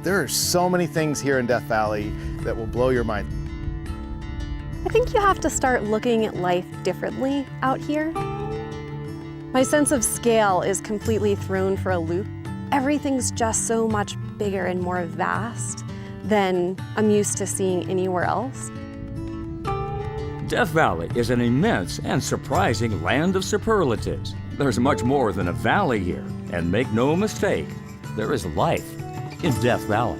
There are so many things here in Death Valley that will blow your mind. I think you have to start looking at life differently out here. My sense of scale is completely thrown for a loop. Everything's just so much bigger and more vast than I'm used to seeing anywhere else. Death Valley is an immense and surprising land of superlatives. There's much more than a valley here, and make no mistake, there is life in Death Valley.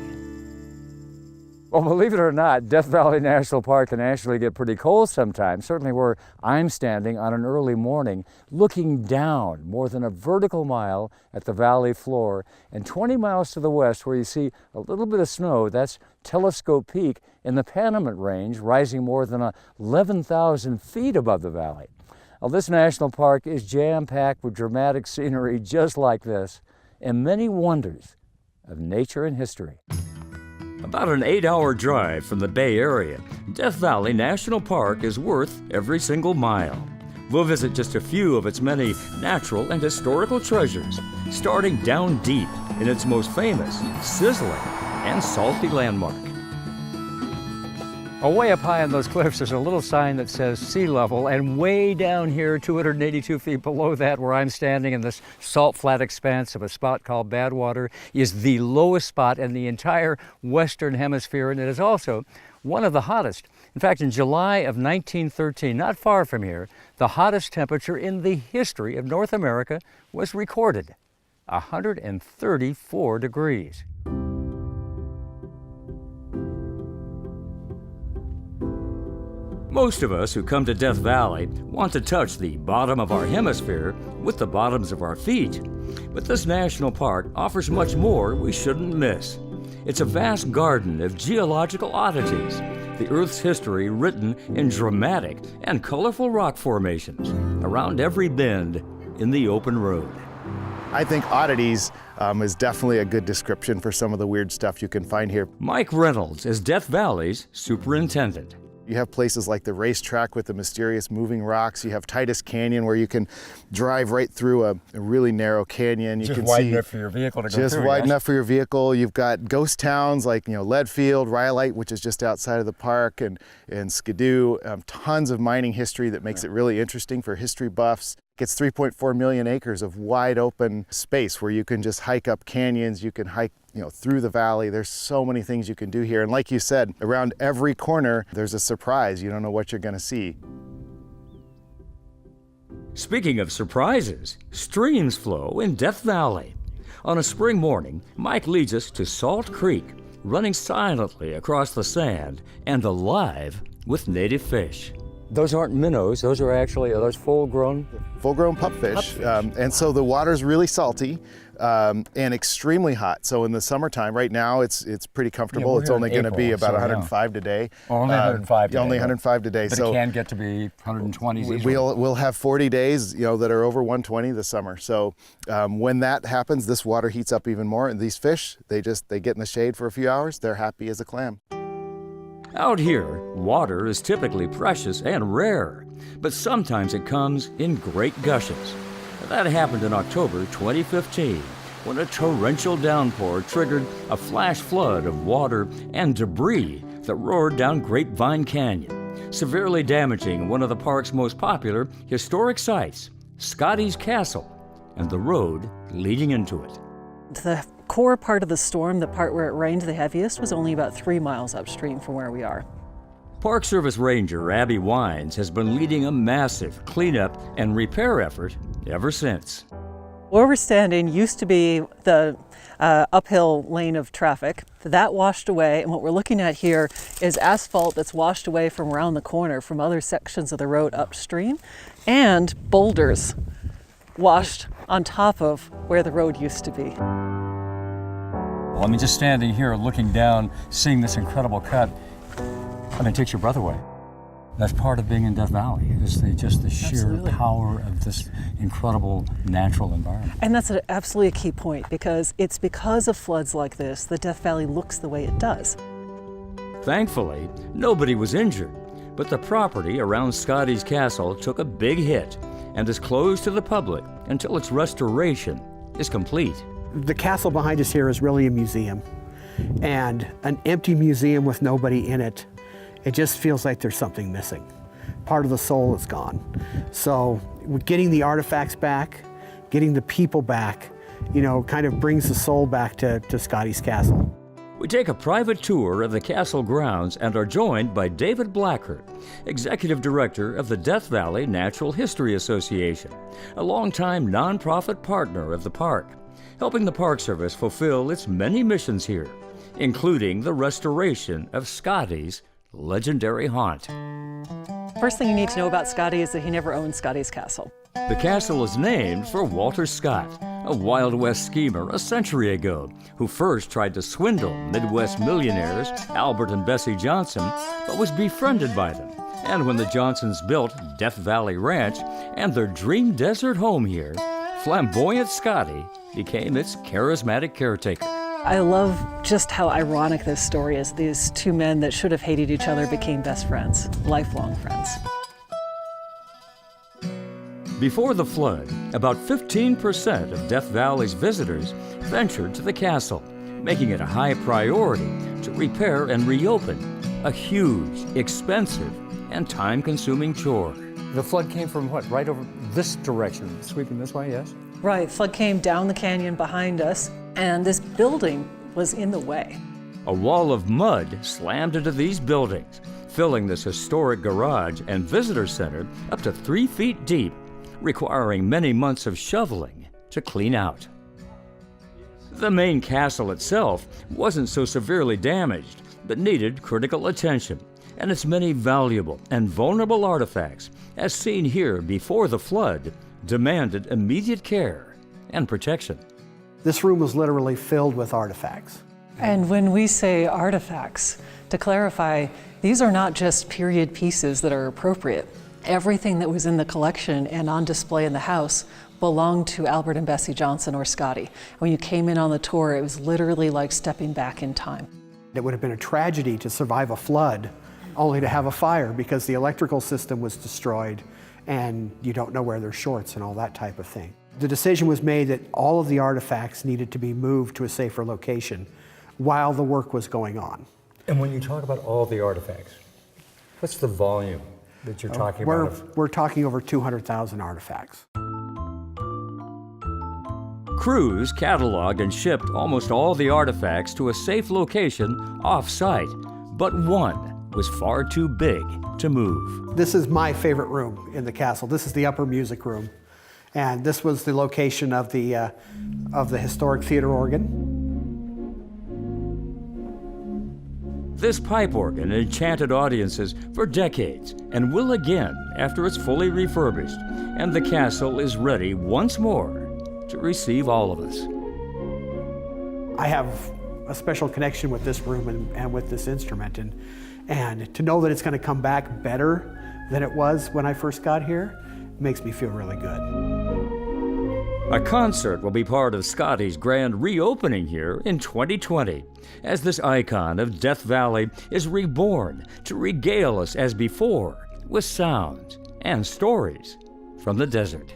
Well, believe it or not, Death Valley National Park can actually get pretty cold sometimes. Certainly where I'm standing on an early morning, looking down more than a vertical mile at the valley floor, and 20 miles to the west where you see a little bit of snow, that's Telescope Peak in the Panamint Range, rising more than 11,000 feet above the valley. Well, this national park is jam-packed with dramatic scenery just like this, and many wonders of nature and history. About an 8-hour drive from the Bay Area, Death Valley National Park is worth every single mile. We'll visit just a few of its many natural and historical treasures, starting down deep in its most famous, sizzling, and salty landmark. Way up high on those cliffs, there's a little sign that says sea level, and way down here, 282 feet below that, where I'm standing in this salt flat expanse of a spot called Badwater, is the lowest spot in the entire Western Hemisphere, and it is also one of the hottest. In fact, in July of 1913, not far from here, the hottest temperature in the history of North America was recorded, 134 degrees. Most of us who come to Death Valley want to touch the bottom of our hemisphere with the bottoms of our feet. But this national park offers much more we shouldn't miss. It's a vast garden of geological oddities, the Earth's history written in dramatic and colorful rock formations around every bend in the open road. I think oddities is definitely a good description for some of the weird stuff you can find here. Mike Reynolds is Death Valley's superintendent. You have places like the racetrack with the mysterious moving rocks. You have Titus Canyon where you can drive right through a really narrow canyon. You just can wide see enough for your vehicle to go just through. wide Yes? enough for your vehicle. You've got ghost towns like Leadfield, Rhyolite, which is just outside of the park, and Skidoo. Tons of mining history that makes it really interesting for history buffs. It's 3.4 million acres of wide open space where you can just hike up canyons, you can hike through the valley. There's so many things you can do here. And like you said, around every corner, there's a surprise. You don't know what you're gonna see. Speaking of surprises, streams flow in Death Valley. On a spring morning, Mike leads us to Salt Creek, running silently across the sand and alive with native fish. Those aren't minnows, those are actually full-grown Pupfish. And so the water's really salty and extremely hot. So in the summertime, right now, it's pretty comfortable. Yeah, it's only going to be about so 105 today. Only 105 today. Only 105 today. But so it can get to be 120s easily. We'll have 40 days that are over 120 this summer. So when that happens, this water heats up even more. And these fish, they get in the shade for a few hours. They're happy as a clam. Out here, water is typically precious and rare, but sometimes it comes in great gushes. That happened in October 2015, when a torrential downpour triggered a flash flood of water and debris that roared down Grapevine Canyon, severely damaging one of the park's most popular historic sites, Scotty's Castle, and the road leading into it. The core part of the storm, the part where it rained the heaviest, was only about 3 miles upstream from where we are. Park Service Ranger Abby Wines has been leading a massive cleanup and repair effort ever since. Where we're standing used to be the uphill lane of traffic. That washed away, and what we're looking at here is asphalt that's washed away from around the corner from other sections of the road upstream, and boulders washed on top of where the road used to be. Well, I mean, just standing here looking down, seeing this incredible cut, it takes your breath away. That's part of being in Death Valley, is just the sheer Absolutely. power of this incredible natural environment. And that's absolutely a key point, because it's because of floods like this that Death Valley looks the way it does. Thankfully, nobody was injured, but the property around Scotty's Castle took a big hit and is closed to the public until its restoration is complete. The castle behind us here is really a museum. and an empty museum with nobody in it, it just feels like there's something missing. Part of the soul is gone. So getting the artifacts back, getting the people back, you know, kind of brings the soul back to Scotty's castle. We take a private tour of the castle grounds and are joined by David Blackert, Executive Director of the Death Valley Natural History Association, a longtime nonprofit partner of the park, helping the Park Service fulfill its many missions here, including the restoration of Scotty's legendary haunt. First thing you need to know about Scotty is that he never owned Scotty's castle. The castle is named for Walter Scott, a Wild West schemer a century ago who first tried to swindle Midwest millionaires Albert and Bessie Johnson, but was befriended by them. And when the Johnsons built Death Valley Ranch and their dream desert home here, flamboyant Scotty became its charismatic caretaker. I love just how ironic this story is. These two men that should have hated each other became best friends, lifelong friends. Before the flood, about 15% of Death Valley's visitors ventured to the castle, making it a high priority to repair and reopen, a huge, expensive, and time-consuming chore. The flood came from what, right over this direction, sweeping this way, yes? Right, flood came down the canyon behind us, and this building was in the way. A wall of mud slammed into these buildings, filling this historic garage and visitor center up to 3 feet deep, requiring many months of shoveling to clean out. The main castle itself wasn't so severely damaged, but needed critical attention, and its many valuable and vulnerable artifacts, as seen here before the flood, demanded immediate care and protection. This room was literally filled with artifacts. And when we say artifacts, to clarify, these are not just period pieces that are appropriate. Everything that was in the collection and on display in the house belonged to Albert and Bessie Johnson or Scotty. When you came in on the tour, it was literally like stepping back in time. It would have been a tragedy to survive a flood only to have a fire because the electrical system was destroyed and you don't know where there's shorts and all that type of thing. The decision was made that all of the artifacts needed to be moved to a safer location while the work was going on. And when you talk about all the artifacts, what's the volume that you're talking about? We're talking over 200,000 artifacts. Crews cataloged and shipped almost all the artifacts to a safe location off-site, but one was far too big to move. This is my favorite room in the castle. This is the upper music room. And this was the location of the historic theater organ. This pipe organ enchanted audiences for decades and will again after it's fully refurbished, and the castle is ready once more to receive all of us. I have a special connection with this room and with this instrument, and to know that it's going to come back better than it was when I first got here makes me feel really good. A concert will be part of Scotty's grand reopening here in 2020, as this icon of Death Valley is reborn to regale us as before with sounds and stories from the desert.